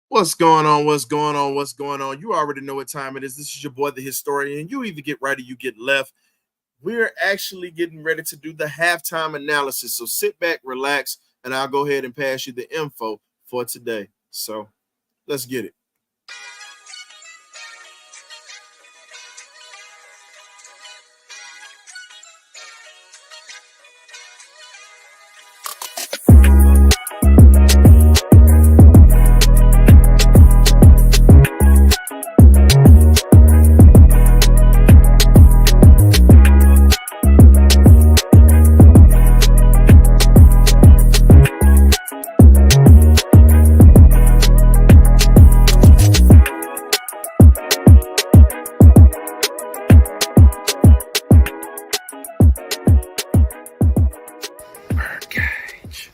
What's going on? What's going on? What's going on? You already know what time it is. This is your boy, the historian. You either get right or you get left. We're actually getting ready to do the halftime analysis. So sit back, relax, and I'll go ahead and pass you the info for today. So let's get it. BirdCage.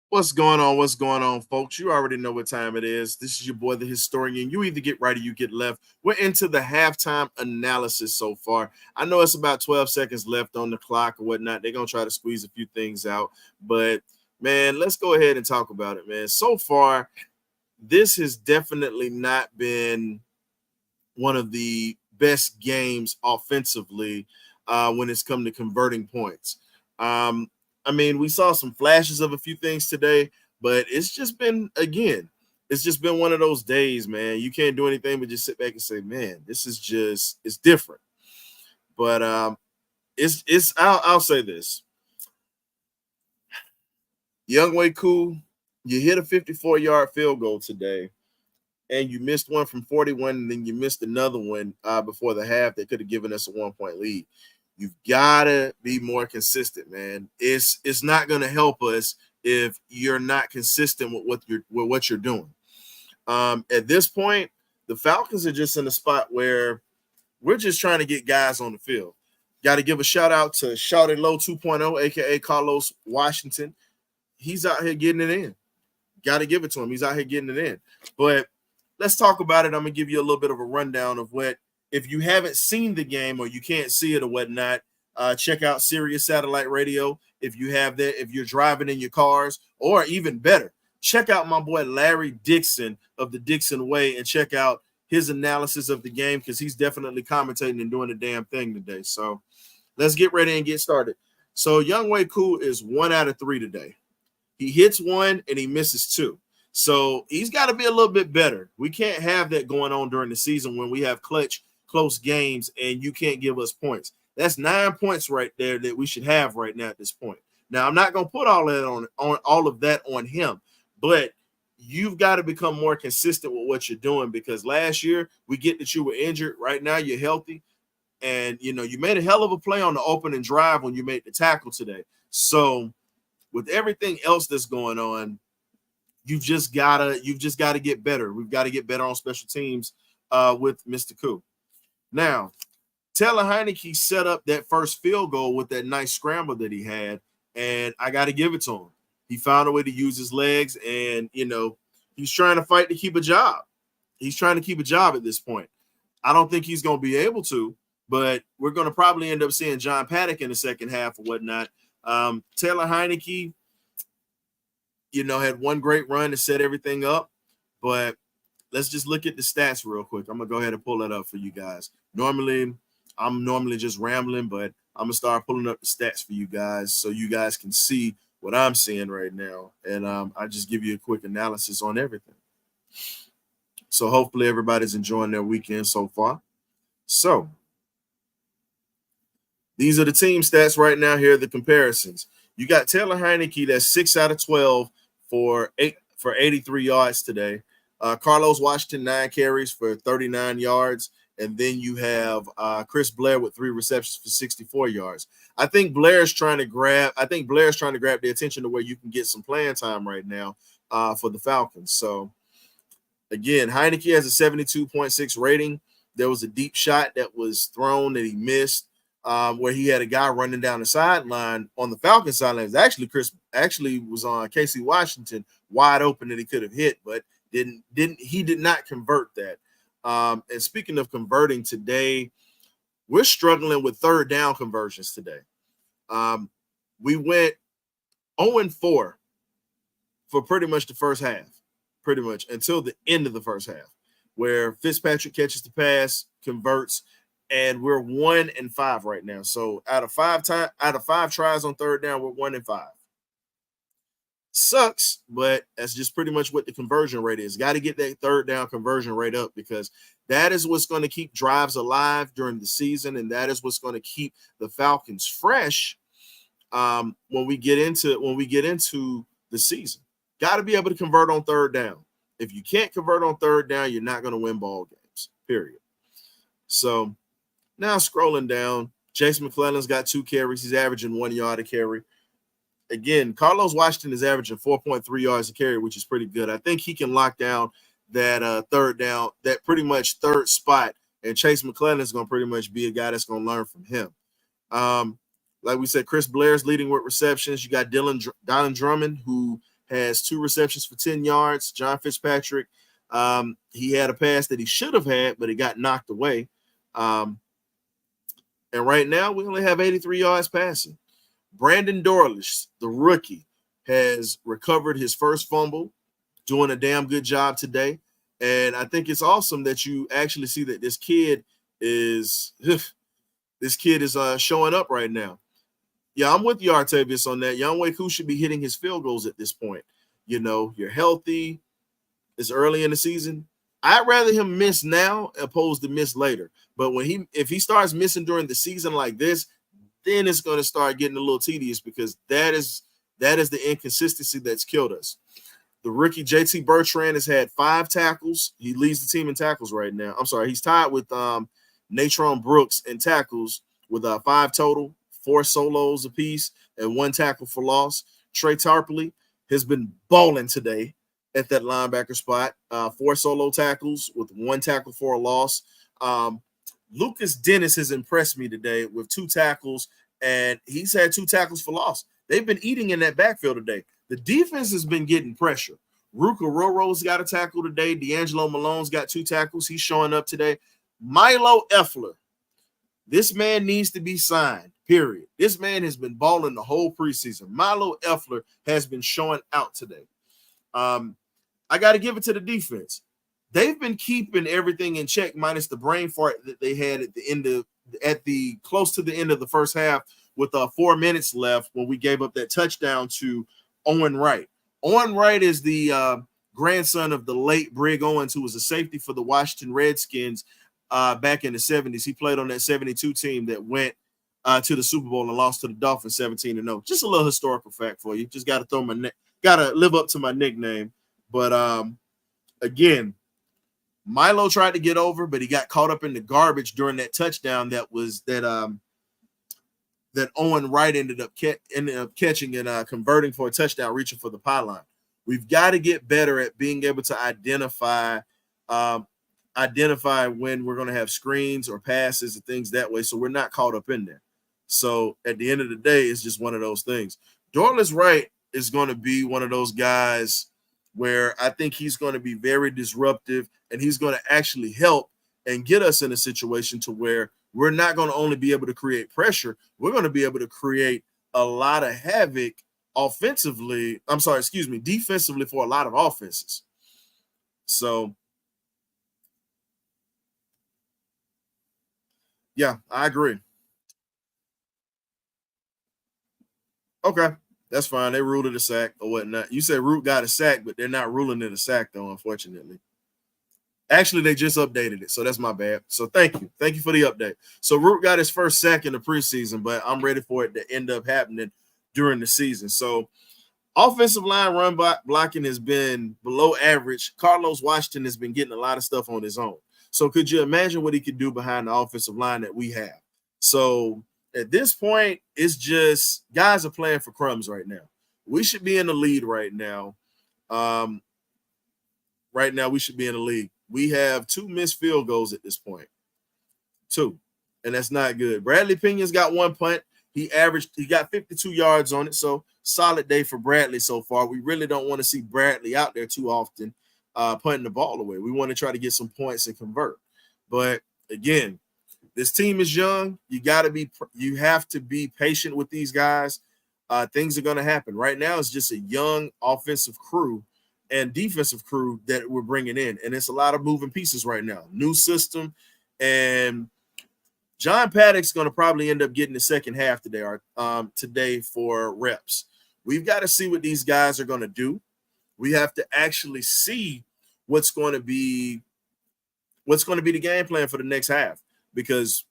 What's going on? What's going on, folks? You already know what time it is. This is your boy, the historian. You either get right or you get left. We're into the halftime analysis so far. I know it's about 12 seconds left on the clock or whatnot. They're going to try to squeeze a few things out. But, man, let's go ahead and talk about it, man. So far, this has definitely not been one of the best games offensively when it's come to converting points. Um, I mean, we saw some flashes of a few things today, but it's just been, again, it's just been one of those days, man. You can't do anything but just sit back and say, man, this is just, it's different. But I'll say this. Young Way Cool, you hit a 54-yard field goal today and you missed one from 41, and then you missed another one before the half that could have given us a 1-point lead. You've got to be more consistent, man. It's not going to help us if you're not consistent with what you're doing. At this point, the Falcons are just in a spot where we're just trying to get guys on the field. Got to give a shout out to Shouty Low 2.0, aka Carlos Washington. He's out here getting it in. Got to give it to him. He's out here getting it in. But let's talk about it. I'm gonna give you a little bit of a rundown of what, if you haven't seen the game or you can't see it or whatnot, check out Sirius Satellite Radio. If you have that, if you're driving in your cars, or even better, check out my boy Larry Dixon of the Dixon Way and check out his analysis of the game because he's definitely commentating and doing the damn thing today. So let's get ready and get started. So Young Way Cool is 1 out of 3 today. He hits one and he misses two. So he's got to be a little bit better. We can't have that going on during the season when we have clutch, close games and you can't give us points. That's 9 points right there that we should have right now at this point. Now, I'm not going to put all that on all of that on him, but you've got to become more consistent with what you're doing because last year we get that you were injured. Right now you're healthy. And, you know, you made a hell of a play on the opening drive when you made the tackle today. So with everything else that's going on, you've just gotta get better. We've got to get better on special teams with Mr. Koo. Now, Taylor Heineke set up that first field goal with that nice scramble that he had, and I got to give it to him. He found a way to use his legs, and he's trying to fight to keep a job. He's trying to keep a job at this point. I don't think he's going to be able to, but we're going to probably end up seeing John Paddock in the second half or whatnot. Taylor Heineke, had one great run to set everything up, but let's just look at the stats real quick. I'm going to go ahead and pull that up for you guys. I'm normally just rambling, but I'm going to start pulling up the stats for you guys so you guys can see what I'm seeing right now. And I just give you a quick analysis on everything. So hopefully everybody's enjoying their weekend so far. So these are the team stats right now. Here are the comparisons. You got Taylor Heineke, that's 6 out of 12 for 83 yards today. Carlos Washington, 9 carries for 39 yards. And then you have Chris Blair with 3 receptions for 64 yards. I think Blair's trying to grab the attention to where you can get some playing time right now for the Falcons. So again, Heineke has a 72.6 rating. There was a deep shot that was thrown that he missed, where he had a guy running down the sideline on the Falcons sideline. Actually was on Casey Washington wide open that he could have hit, but he did not convert that. And speaking of converting today, we're struggling with third down conversions today. We went 0-4 for pretty much the first half, pretty much until the end of the first half, where Fitzpatrick catches the pass, converts, and we're 1-5 right now. So out of five tries on third down, we're 1-5. Sucks, but that's just pretty much what the conversion rate is. Got to get that third down conversion rate up, because that is what's going to keep drives alive during the season, and that is what's going to keep the Falcons fresh when we get into the season. Got to be able to convert on third down. If you can't convert on third down, you're not going to win ball games, period. So now scrolling down, Jason McClellan's got 2 carries. He's averaging 1 yard a carry. Again, Carlos Washington is averaging 4.3 yards a carry, which is pretty good. I think he can lock down that third down, that pretty much third spot, and Chase McClellan is going to pretty much be a guy that's going to learn from him. Like we said, Chris Blair's leading with receptions. You got Donald Drummond, who has 2 receptions for 10 yards. John Fitzpatrick, he had a pass that he should have had, but it got knocked away. And right now, we only have 83 yards passing. Brandon Dorlish, the rookie, has recovered his first fumble, doing a damn good job today. And I think it's awesome that you actually see that this kid is showing up right now. Yeah, I'm with you, Artavius, on that. Younghoe should be hitting his field goals at this point. You know, you're healthy. It's early in the season. I'd rather him miss now opposed to miss later. But if he starts missing during the season like this, then it's going to start getting a little tedious, because that is the inconsistency that's killed us. The rookie JT Bertrand has had 5 tackles. He leads the team in tackles right now. I'm sorry, he's tied with Natron Brooks in tackles with 5 total, 4 solos apiece, and 1 tackle for loss. Trey Tarpley has been balling today at that linebacker spot. 4 solo tackles with 1 tackle for a loss. Lucas Dennis has impressed me today with 2 tackles, and he's had 2 tackles for loss. They've been eating in that backfield today. The defense has been getting pressure. Ruka Roro's got a tackle today. D'Angelo Malone's got 2 tackles. He's showing up today. Milo Effler, this man needs to be signed, period. This man has been balling the whole preseason. Milo Effler has been showing out today. I got to give it to the defense. They've been keeping everything in check, minus the brain fart that they had at the close to the end of the first half, with 4 minutes left when we gave up that touchdown to Owen Wright. Owen Wright is the grandson of the late Brig Owens, who was a safety for the Washington Redskins back in the 70s. He played on that 72 team that went to the Super Bowl and lost to the Dolphins 17-0. Just a little historical fact for you. Just got to live up to my nickname. But again, Milo tried to get over, but he got caught up in the garbage during that touchdown that Owen Wright ended up catching and converting for a touchdown, reaching for the pylon. We've got to get better at being able to identify when we're going to have screens or passes and things that way, so we're not caught up in there. So at the end of the day, it's just one of those things. Dorless Wright is going to be one of those guys where I think he's going to be very disruptive, and he's going to actually help and get us in a situation to where we're not going to only be able to create pressure, we're going to be able to create a lot of havoc defensively for a lot of offenses. So, yeah, I agree. Okay. That's fine. They ruled it a sack or whatnot. You said Root got a sack, but they're not ruling it a sack, though, unfortunately. Actually, they just updated it, so that's my bad. So thank you. Thank you for the update. So Root got his first sack in the preseason, but I'm ready for it to end up happening during the season. So offensive line run blocking has been below average. Carlos Washington has been getting a lot of stuff on his own. So could you imagine what he could do behind the offensive line that we have? So at this point, it's just guys are playing for crumbs right now. We should be in the lead right now. We should be in the league. We have 2 missed field goals at this point. 2. And that's not good. Bradley Pena's got 1 punt. He got 52 yards on it. So solid day for Bradley so far. We really don't want to see Bradley out there too often punting the ball away. We want to try to get some points and convert. But again, this team is young. You have to be patient with these guys. things are going to happen. Right now, it's just a young offensive crew and defensive crew that we're bringing in, and it's a lot of moving pieces right now. New system, and John Paddock's going to probably end up getting the second half today, or today for reps. We've got to see what these guys are going to do. We have to actually see what's going to be the game plan for the next half, because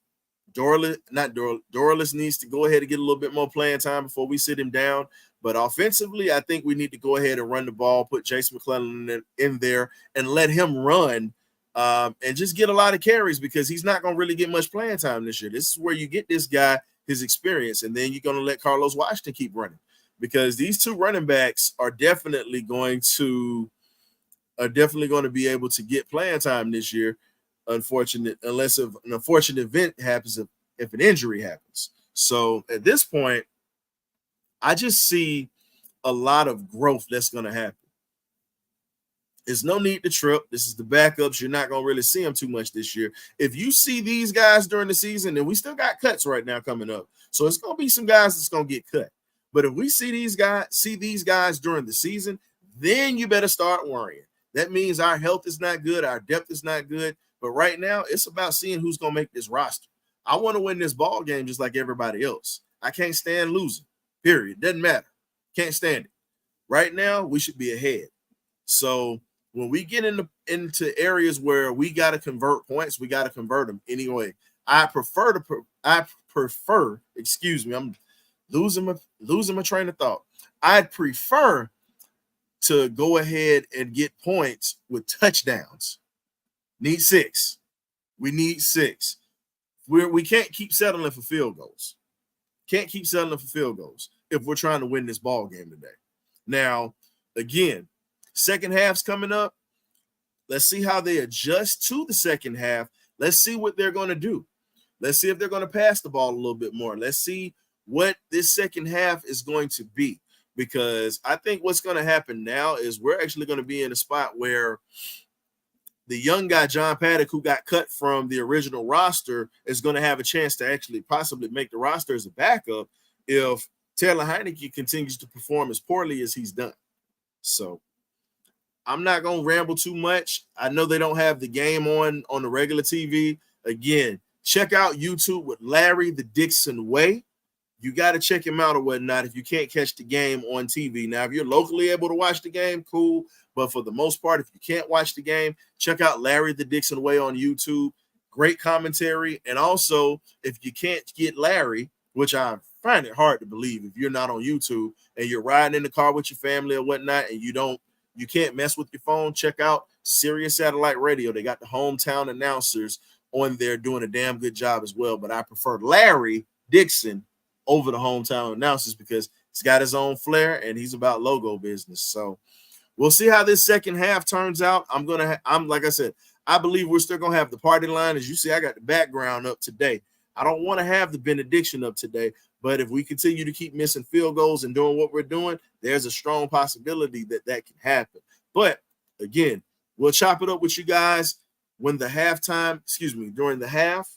Dorless needs to go ahead and get a little bit more playing time before we sit him down. But offensively, I think we need to go ahead and run the ball, put Jason McClellan in there, and let him run and just get a lot of carries, because he's not going to really get much playing time this year. This is where you get this guy his experience, and then you're going to let Carlos Washington keep running, because these two running backs are definitely going to be able to get playing time this year. Unless an unfortunate event happens, if an injury happens. So at this point, I just see a lot of growth that's going to happen. There's no need to trip. This is the backups. You're not going to really see them too much this year. If you see these guys during the season, and we still got cuts right now coming up, so it's going to be some guys that's going to get cut. But if we see these guys during the season, then you better start worrying. That means our health is not good, our depth is not good. But right now, it's about seeing who's going to make this roster. I want to win this ball game just like everybody else. I can't stand losing, period. Doesn't matter. Can't stand it. Right now, we should be ahead. So when we get into areas where we got to convert points, we got to convert them anyway. I'm losing my train of thought. I'd prefer to go ahead and get points with touchdowns. Need 6. We need 6. We can't keep settling for field goals. Can't keep settling for field goals if we're trying to win this ball game today. Now, again, second half's coming up. Let's see how they adjust to the second half. Let's see what they're going to do. Let's see if they're going to pass the ball a little bit more. Let's see what this second half is going to be, because I think what's going to happen now is we're actually going to be in a spot where the young guy, John Paddock, who got cut from the original roster, is going to have a chance to actually possibly make the roster as a backup if Taylor Heineke continues to perform as poorly as he's done. So I'm not going to ramble too much. I know they don't have the game on the regular TV. Again, check out YouTube with Larry the Dixon Way. You got to check him out or whatnot if you can't catch the game on TV. Now, if you're locally able to watch the game, cool. But for the most part, if you can't watch the game, check out Larry the Dixon Way on YouTube. Great commentary. And also, if you can't get Larry, which I find it hard to believe if you're not on YouTube and you're riding in the car with your family or whatnot, and you can't mess with your phone, check out Sirius Satellite Radio. They got the hometown announcers on there doing a damn good job as well. But I prefer Larry Dixon over the hometown announcers because he's got his own flair and he's about logo business. So we'll see how this second half turns out. I'm like I said, I believe we're still gonna have the party line. As you see, I got the background up today. I don't want to have the benediction up today, but if we continue to keep missing field goals and doing what we're doing, there's a strong possibility that can happen. But again, we'll chop it up with you guys during the half.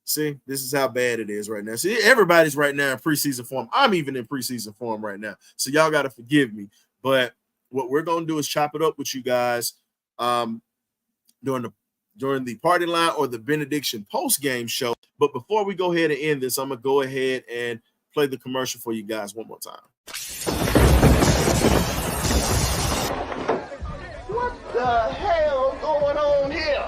See, this is how bad it is right now. See, everybody's right now in preseason form. I'm even in preseason form right now. So y'all got to forgive me. But what we're going to do is chop it up with you guys during the party line or the benediction post-game show. But before we go ahead and end this, I'm going to go ahead and play the commercial for you guys one more time. What the hell going on here?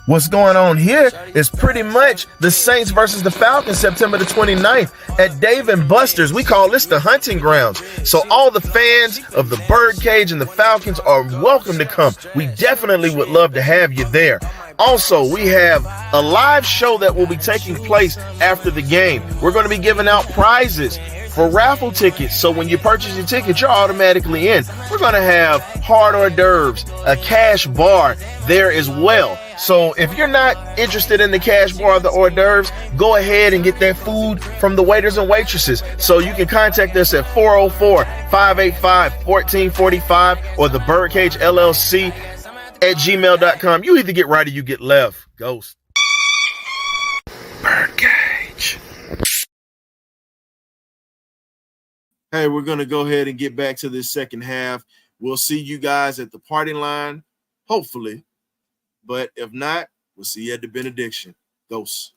What's going on here is pretty much the Saints versus the Falcons, September the 29th at Dave & Buster's. We call this the hunting grounds. So all the fans of the BirdCage and the Falcons are welcome to come. We definitely would love to have you there. Also, we have a live show that will be taking place after the game. We're going to be giving out prizes for raffle tickets. So when you purchase your ticket, you're automatically in. We're going to have hors d'oeuvres, a cash bar there as well. So if you're not interested in the cash bar or the hors d'oeuvres, go ahead and get that food from the waiters and waitresses. So you can contact us at 404-585-1445 or the BirdCage LLC at gmail.com. You either get right or you get left. Ghost. BirdCage. Hey, we're going to go ahead and get back to this second half. We'll see you guys at the party line, hopefully. But if not, we'll see you at the benediction. Ghosts.